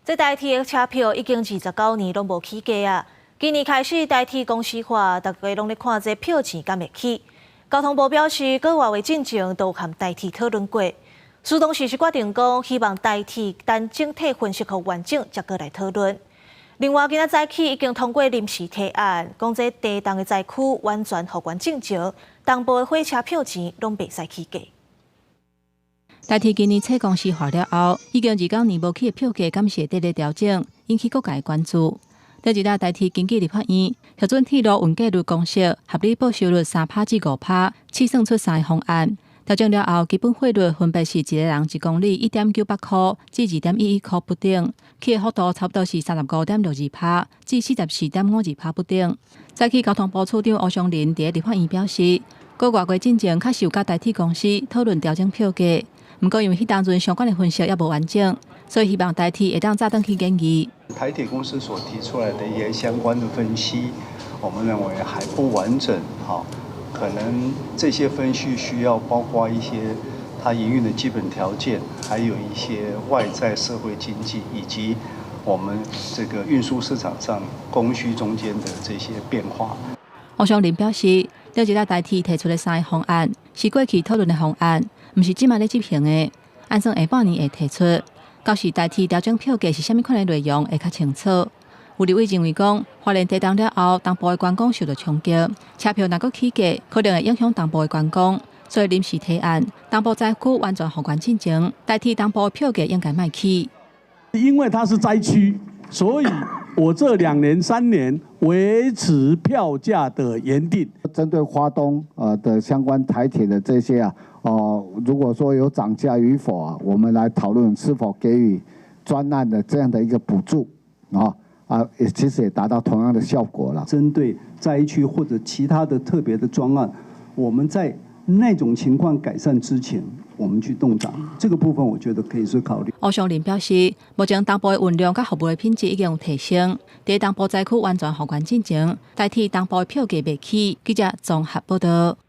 这台铁的车票已经29年拢无起价啊！今年开始台铁公司化，大家拢咧看这票钱敢会起。交通部表示，过外月进前都和台铁讨论过，苏当时是决定讲，希望台铁等整体分析后完整，才过来讨论。另外，今仔早起已经通过临时提案，讲这低档的灾区完全互关进前，东部的火车票钱拢袂使起价。台铁今年册公司化了后，已经29年无起的票价，敢是会得调整，引起各界关注。第一台台铁经纪立法院核准铁路运价率公式合理报酬率3%至5%，试算出3个方案。调整了后，基本汇率分别是一个人1公里1.98块至2.11块不等，起的幅度差不多是35.62%至44.52%不等。早起交通部处长吴湘林伫立法院表示，过外月进前确实有甲台铁公司讨论调整票价。不过，因为迄当阵相关的分析也无完整，所以希望台铁会当早登去建议。台铁公司所提出来的一些相关的分析，我们认为还不完整，可能这些分析需要包括一些它营运的基本条件，还有一些外在社会经济以及我们这个运输市场上供需中间的这些变化。吴湘林表示，了解到台铁提出的3个方案是过去讨论的方案。毋是即卖咧执行的，按算下半年会提出。到时台铁调整票价是虾米款的内容会较清楚。有立委认为讲，花莲地动了后，东部的观光受到冲击，车票若阁起价，可能会影响东部的观光，所以临时提案，东部灾区完全互关进前，代替东部的票价应该卖起。因为它是灾区，所以我这2年3年维持票价的原定。针对花东的相关台铁的这些如果说有涨价与否我们来讨论是否给予专案的这样的一个补助其实也达到同样的效果了。针对灾区或者其他的特别的专案，我们在那种情况改善之前，我们去动涨，这个部分我觉得可以是考虑。吴湘林表示，目前东部的运量甲服务的品质已经有提升，在东部灾区完全互关进前，代替东部的票价袂起。记者综合报道。